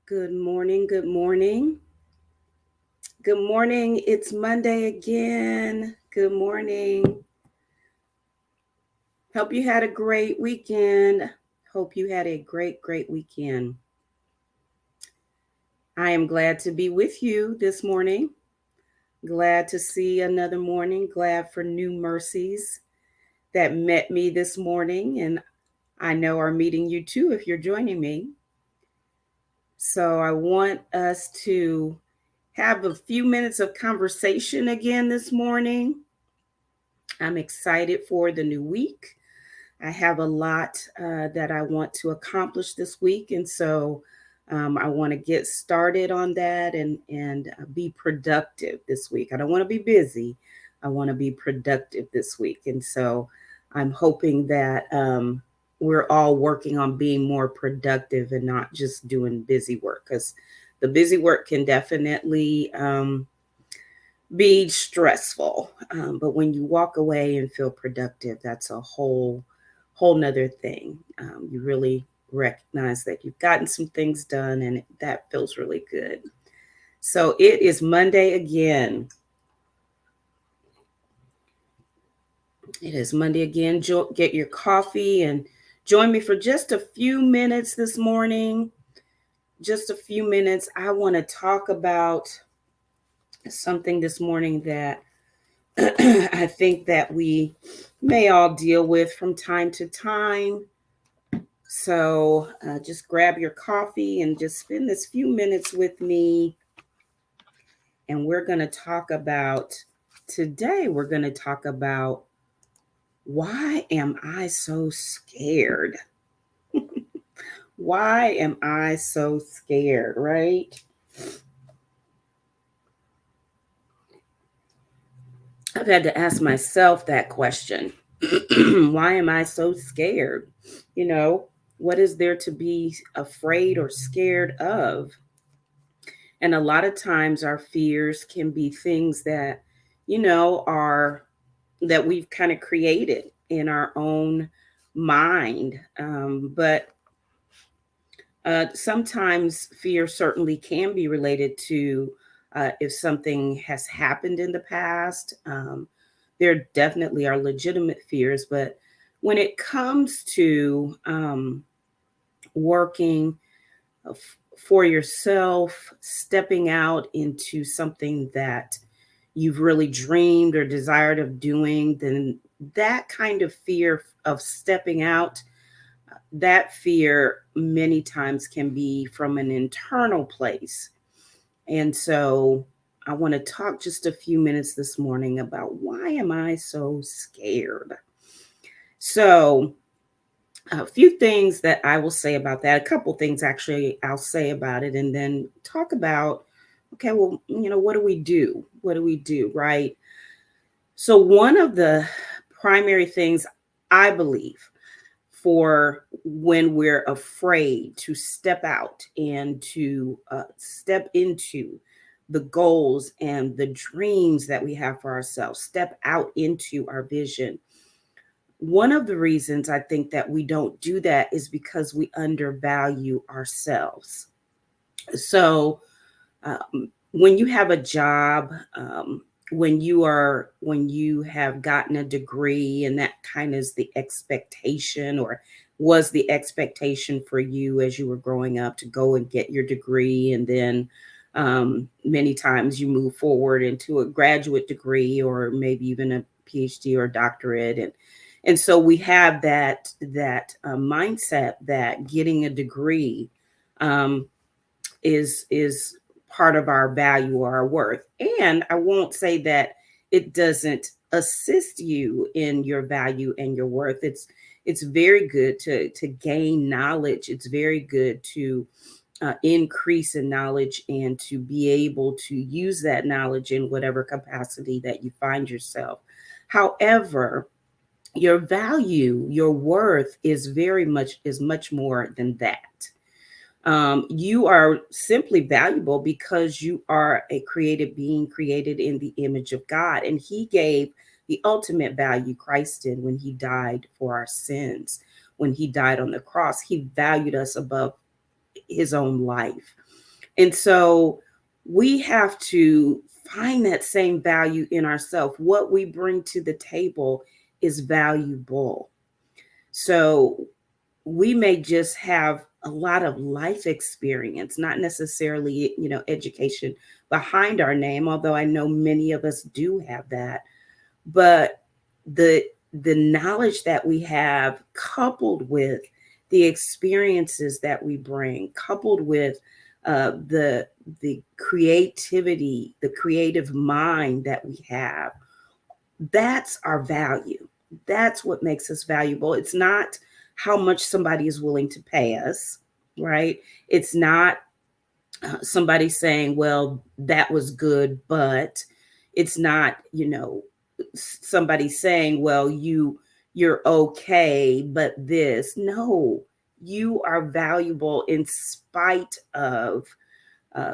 Good morning. Good morning. Good morning. It's Monday again. Good morning. Hope you had a great weekend. Hope you had a great weekend. I am glad to be with you this morning. Glad to see another morning. Glad for new mercies that met me this morning. And I know are meeting you too if you're joining me. So I want us to have a few minutes of conversation again this morning. I'm excited for the new week. I have a lot that I want to accomplish this week, and so I want to get started on that and be productive this week. I don't want to be busy. I want to be productive this week, and so I'm hoping that we're all working on being more productive and not just doing busy work because the busy work can definitely be stressful. But when you walk away and feel productive, that's a whole nother thing. You really recognize that you've gotten some things done and that feels really good. So it is Monday again. It is Monday again. Get your coffee and join me for just a few minutes this morning. Just a few minutes. I want to talk about something this morning that I think that we may all deal with from time to time. So just grab your coffee and just spend this few minutes with me. And we're going to talk about today, we're going to talk about why am I so scared? Why am I so scared, right? I've had to ask myself that question. Why am I so scared? You know, what is there to be afraid or scared of? And a lot of times our fears can be things that, are that we've kind of created in our own mind. But sometimes fear certainly can be related to if something has happened in the past. There definitely are legitimate fears, but when it comes to working for yourself, stepping out into something that you've really dreamed or desired of doing, then that kind of fear of stepping out, that fear many times can be from an internal place. And so I want to talk just a few minutes this morning about why am I so scared? So a few things that I will say about that, a couple things actually I'll say about it, and then talk about, okay, well, what do we do? What do we do, right? So, one of the primary things I believe for when we're afraid to step out and to step into the goals and the dreams that we have for ourselves, step out into our vision. One of the reasons I think that we don't do that is because we undervalue ourselves. So, when you have a job, when you have gotten a degree, and that kind of is the expectation, or was the expectation for you as you were growing up to go and get your degree, and then many times you move forward into a graduate degree or maybe even a PhD or doctorate, and so we have that mindset that getting a degree um, is part of our value or our worth. And I won't say that it doesn't assist you in your value and your worth. It's very good to gain knowledge. It's very good to increase in knowledge and to be able to use that knowledge in whatever capacity that you find yourself. However, your value, your worth is much more than that. You are simply valuable because you are a created being created in the image of God. And He gave the ultimate value Christ did when He died for our sins. When He died on the cross, He valued us above His own life. And so we have to find that same value in ourselves. What we bring to the table is valuable. So we may just have a lot of life experience, not necessarily, education behind our name, although I know many of us do have that. But the the knowledge that we have, coupled with the experiences that we bring, coupled with the creativity, the creative mind that we have, that's our value. That's what makes us valuable. It's not how much somebody is willing to pay us, right? It's not somebody saying, well, that was good, but it's not, somebody saying, well, you're okay, but this. No, you are valuable in spite of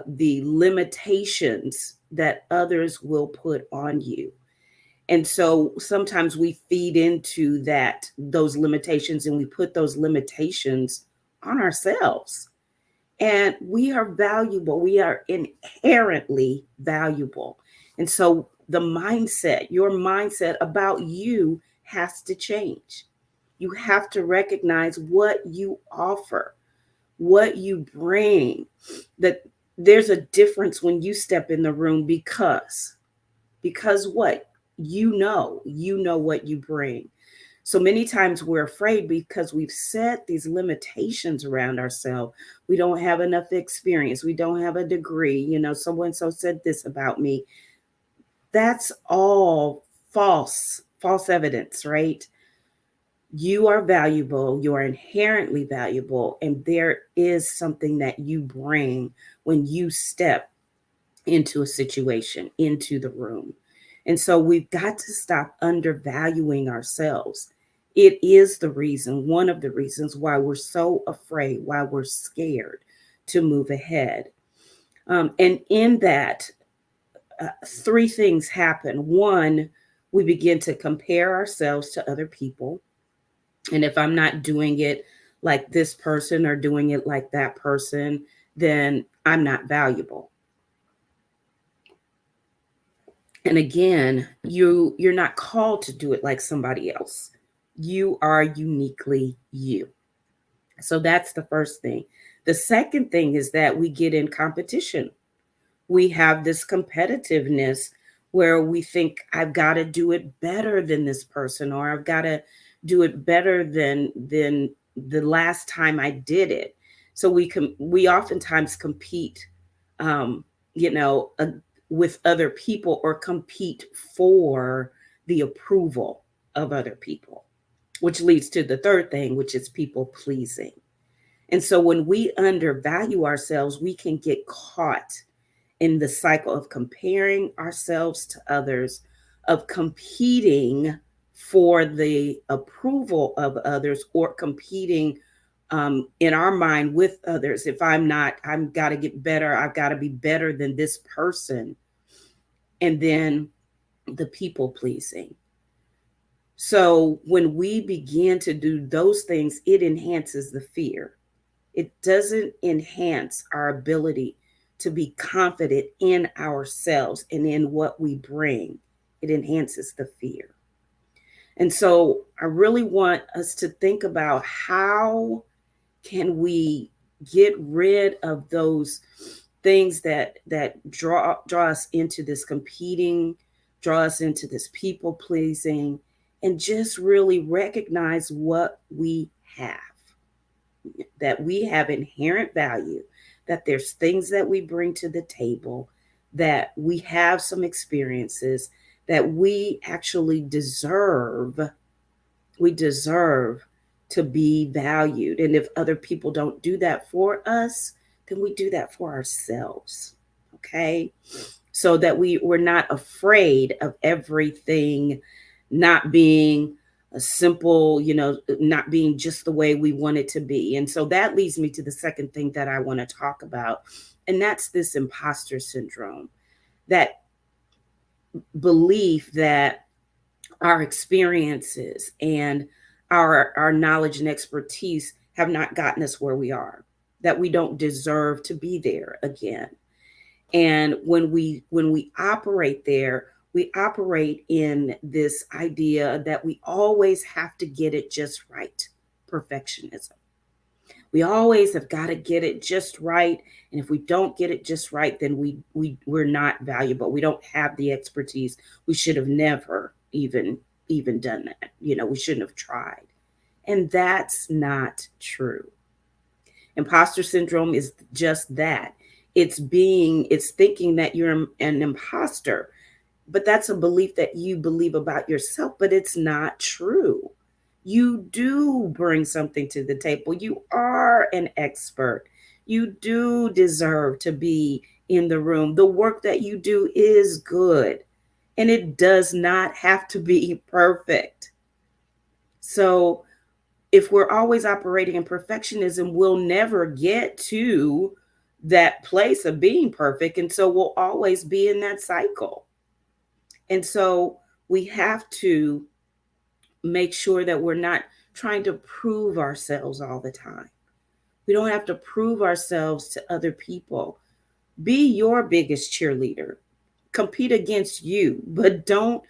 the limitations that others will put on you. And so sometimes we feed into those limitations, and we put those limitations on ourselves. And we are valuable. We are inherently valuable. And so your mindset about you has to change. You have to recognize what you offer, what you bring, that there's a difference when you step in the room because what? You know what you bring. So many times we're afraid because we've set these limitations around ourselves. We don't have enough experience. We don't have a degree. Someone so said this about me. That's all false evidence, right? You are valuable. You are inherently valuable. And there is something that you bring when you step into a situation, into the room. And so we've got to stop undervaluing ourselves. It is one of the reasons why we're so afraid, why we're scared to move ahead. And in that, three things happen. One, we begin to compare ourselves to other people. And if I'm not doing it like this person or doing it like that person, then I'm not valuable. And again, you're not called to do it like somebody else. You are uniquely you. So that's the first thing. The second thing is that we get in competition. We have this competitiveness where we think I've got to do it better than this person, or I've got to do it better than the last time I did it. So we oftentimes compete, um, you know, uh, with other people, or compete for the approval of other people, which leads to the third thing, which is people pleasing. And so when we undervalue ourselves, we can get caught in the cycle of comparing ourselves to others, of competing for the approval of others, or competing in our mind with others. If I'm not, I've got to get better. I've got to be better than this person. And then the people pleasing. So when we begin to do those things, it enhances the fear. It doesn't enhance our ability to be confident in ourselves and in what we bring. It enhances the fear. And so I really want us to think about how can we get rid of those things that draw us into this competing, draw us into this people pleasing, and just really recognize what we have, that we have inherent value, that there's things that we bring to the table, that we have some experiences, that we actually deserve to be valued. And if other people don't do that for us, then we do that for ourselves. Okay? So that we're not afraid of everything not being a simple, not being just the way we want it to be. And so that leads me to the second thing that I want to talk about. And that's this imposter syndrome, that belief that our experiences and our knowledge and expertise have not gotten us where we are. that we don't deserve to be there again. And when we operate there, we operate in this idea that we always have to get it just right. Perfectionism. We always have got to get it just right. And if we don't get it just right, then we're not valuable. We don't have the expertise. We should have never even done that. We shouldn't have tried. And that's not true. Imposter syndrome is just that. It's thinking that you're an imposter, but that's a belief that you believe about yourself, but it's not true. You do bring something to the table. You are an expert. You do deserve to be in the room. The work that you do is good, and it does not have to be perfect. So, if we're always operating in perfectionism, we'll never get to that place of being perfect. And so we'll always be in that cycle. And so we have to make sure that we're not trying to prove ourselves all the time. We don't have to prove ourselves to other people. Be your biggest cheerleader. Compete against you, but don't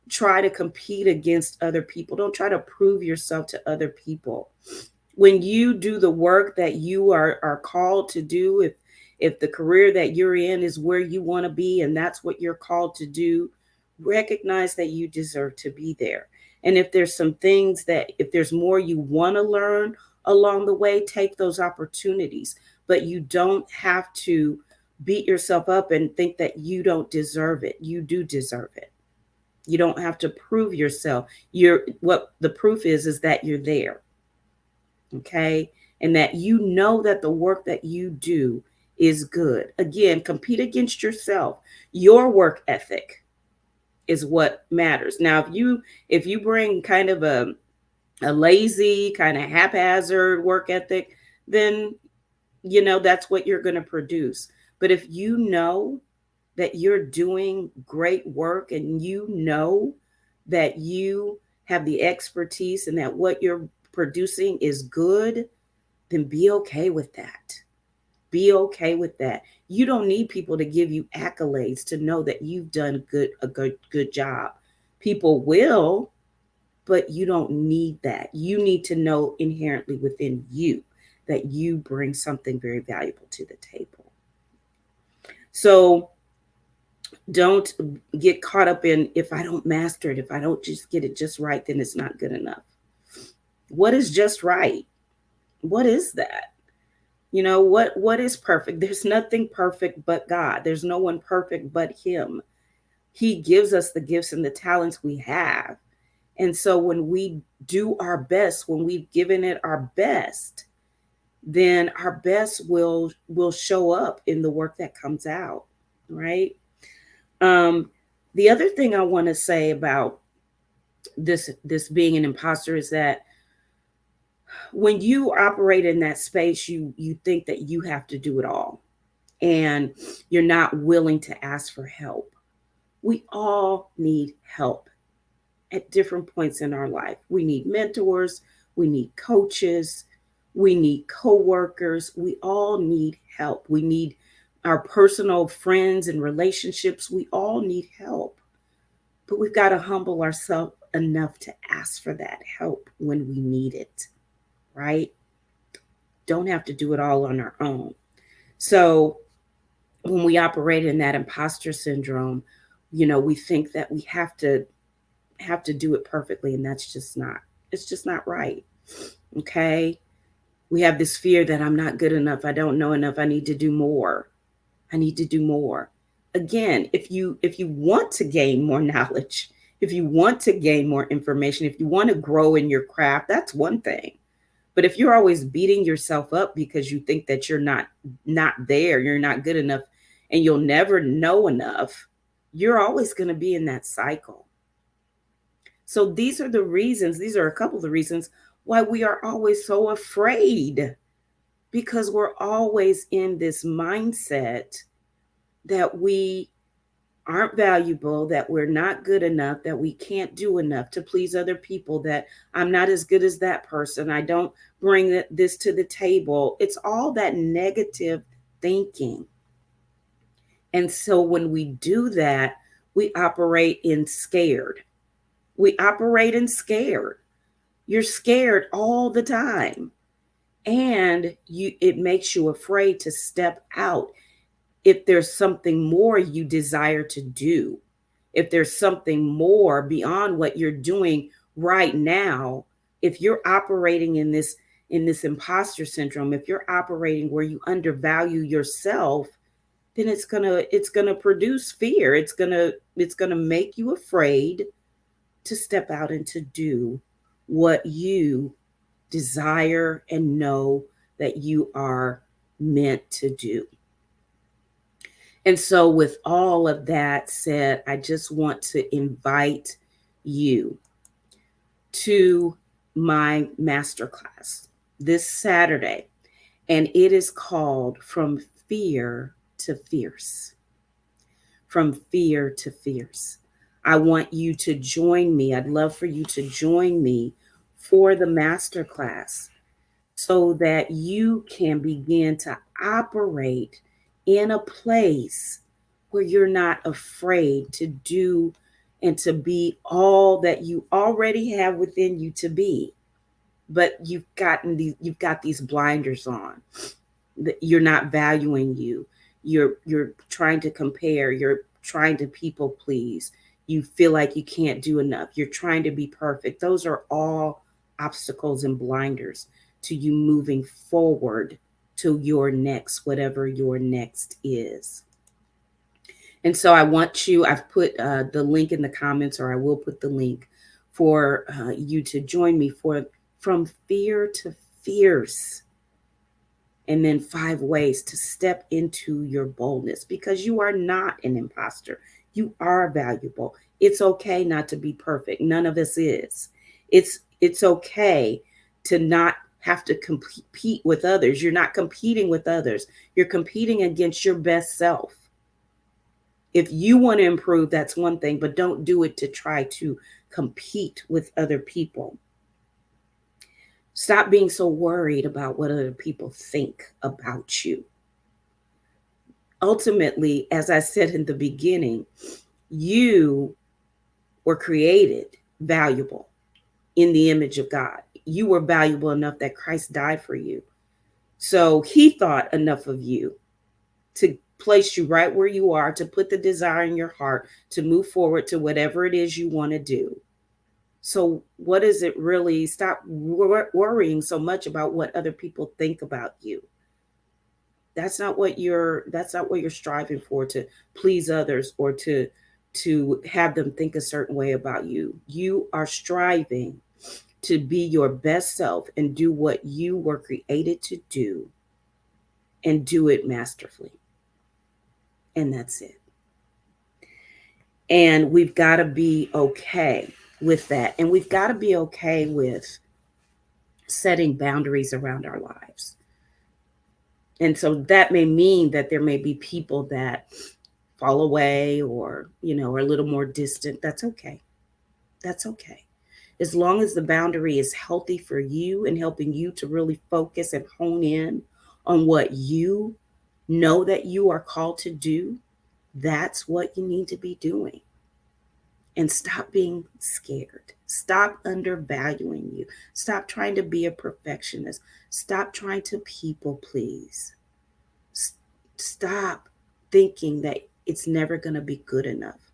try to compete against other people. Don't try to prove yourself to other people. When you do the work that you are called to do, if the career that you're in is where you want to be and that's what you're called to do, recognize that you deserve to be there. And if there's some things that, if there's more you want to learn along the way, take those opportunities. But you don't have to beat yourself up and think that you don't deserve it. You do deserve it. You don't have to prove yourself. What the proof is that you're there. Okay? And that you know that the work that you do is good. Again, compete against yourself. Your work ethic is what matters. Now, if you bring kind of a lazy, kind of haphazard work ethic, then that's what you're going to produce. But if you know that you're doing great work and you know that you have the expertise and that what you're producing is good, then be okay with that. Be okay with that. You don't need people to give you accolades to know that you've done a good job. People will, but you don't need that. You need to know inherently within you that you bring something very valuable to the table. So don't get caught up in, if I don't master it, if I don't just get it just right, then it's not good enough. What is just right? What is that? What is perfect? There's nothing perfect but God. There's no one perfect but him. He gives us the gifts and the talents we have. And so when we do our best, when we've given it our best, then our best will show up in the work that comes out, right? The other thing I want to say about this being an imposter is that when you operate in that space, you think that you have to do it all, and you're not willing to ask for help. We all need help at different points in our life. We need mentors, we need coaches, we need coworkers. We all need help. We need our personal friends and relationships. We all need help. But we've got to humble ourselves enough to ask for that help when we need it, right? Don't have to do it all on our own. So when we operate in that imposter syndrome, we think that we have to do it perfectly, and it's just not right. Okay? We have this fear that I'm not good enough, I don't know enough, I need to do more. I need to do more. Again, if you want to gain more knowledge, if you want to gain more information, if you want to grow in your craft, that's one thing. But if you're always beating yourself up because you think that you're not there, you're not good enough, and you'll never know enough, you're always going to be in that cycle. So these are a couple of the reasons why we are always so afraid, because we're always in this mindset that we aren't valuable, that we're not good enough, that we can't do enough to please other people, that I'm not as good as that person, I don't bring this to the table. It's all that negative thinking. And so when we do that, we operate in scared. We operate in scared. You're scared all the time. And it makes you afraid to step out if there's something more you desire to do. If there's something more beyond what you're doing right now, if you're operating in this imposter syndrome, if you're operating where you undervalue yourself, then it's gonna produce fear. It's gonna make you afraid to step out and to do what you desire and know that you are meant to do. And so, with all of that said, I just want to invite you to my masterclass this Saturday, and it is called From Fear to Fierce. From Fear to Fierce. I want you to join me. I'd love for you to join me for the masterclass so that you can begin to operate in a place where you're not afraid to do and to be all that you already have within you to be. But you've got these blinders on. You're not valuing you. You're trying to compare, you're trying to people please. You feel like you can't do enough. You're trying to be perfect. Those are all obstacles and blinders to you moving forward to your next, whatever your next is. And so I've put the link in the comments, or I will put the link for you to join me for From Fear to Fierce. And then 5 ways to step into your boldness, because you are not an imposter. You are valuable. It's okay not to be perfect. None of us is. It's okay to not have to compete with others. You're not competing with others. You're competing against your best self. If you want to improve, that's one thing, but don't do it to try to compete with other people. Stop being so worried about what other people think about you. Ultimately, as I said in the beginning, you were created valuable in the image of God. You were valuable enough that Christ died for you. So he thought enough of you to place you right where you are, to put the desire in your heart, to move forward to whatever it is you want to do. So what is it really? Stop worrying so much about what other people think about you. That's not what you're striving for, to please others or to have them think a certain way about you. You are striving to be your best self and do what you were created to do, and do it masterfully. And that's it. And we've got to be okay with that. And we've got to be okay with setting boundaries around our lives. And so that may mean that there may be people that fall away, or, are a little more distant. That's okay. That's okay. As long as the boundary is healthy for you and helping you to really focus and hone in on what you know that you are called to do, that's what you need to be doing. And stop being scared. Stop undervaluing you. Stop trying to be a perfectionist. Stop trying to people please. Stop thinking that it's never going to be good enough.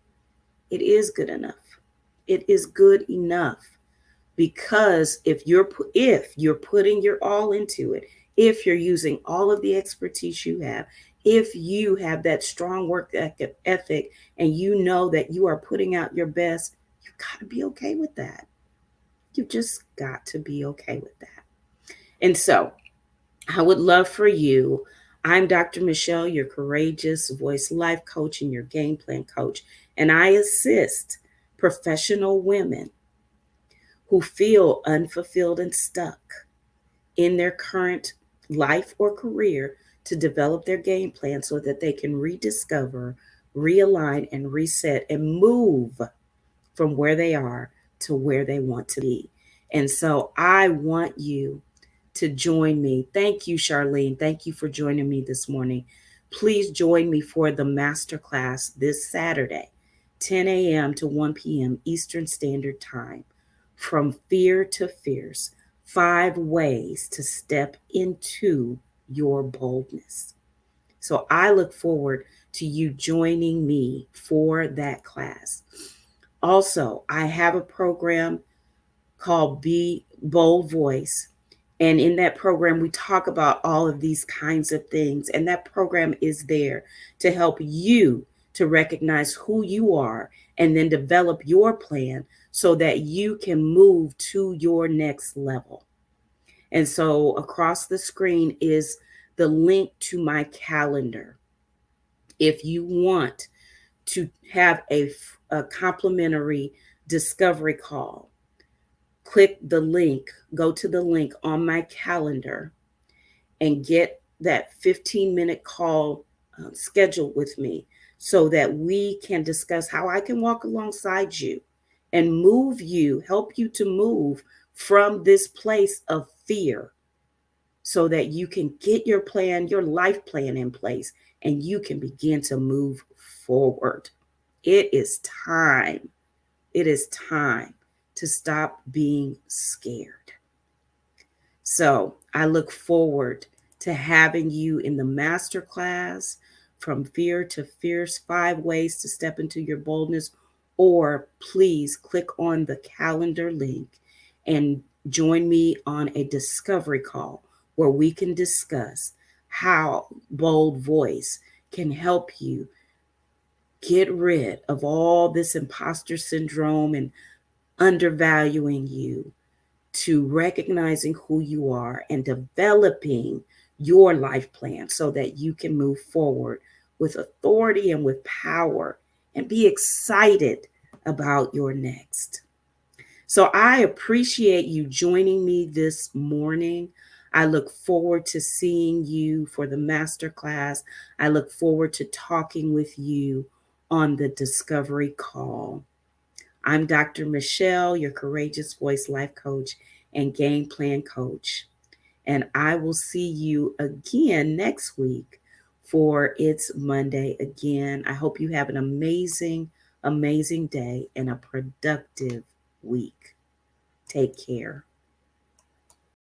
It is good enough. It is good enough, because if you're putting your all into it, if you're using all of the expertise you have, if you have that strong work ethic, and you know that you are putting out your best, you've got to be okay with that. You've just got to be okay with that. And so I would love for you. I'm Dr. Michelle, your courageous voice life coach and your game plan coach. And I assist professional women who feel unfulfilled and stuck in their current life or career to develop their game plan so that they can rediscover realign, and reset and move from where they are to where they want to be. And so I want you to join me. Thank you, Charlene. Thank you for joining me this morning. Please join me for the masterclass this Saturday, 10 a.m. to 1 p.m. Eastern Standard Time. From Fear to Fierce, 5 ways to step into your boldness. So I look forward to you joining me for that class. Also, I have a program called Be Bold Voice. And in that program, we talk about all of these kinds of things. And that program is there to help you to recognize who you are and then develop your plan so that you can move to your next level. And so across the screen is the link to my calendar. If you want to have a complimentary discovery call, click the link, go to the link on my calendar and get that 15-minute call scheduled with me so that we can discuss how I can walk alongside you and move you, help you to move from this place of fear so that you can get your plan, your life plan in place, and you can begin to move forward. It is time. It is time to stop being scared. So I look forward to having you in the masterclass, From Fear to Fierce, 5 ways to step into your boldness. Or please click on the calendar link and join me on a discovery call where we can discuss how Bold Voice can help you get rid of all this imposter syndrome and undervaluing you, to recognizing who you are and developing your life plan so that you can move forward with authority and with power and be excited about your next. So I appreciate you joining me this morning. I look forward to seeing you for the masterclass. I look forward to talking with you on the discovery call. I'm Dr. Michelle, your Courageous Voice life coach and game plan coach. And I will see you again next week for It's Monday again. I hope you have an amazing, amazing day and a productive week. Take care.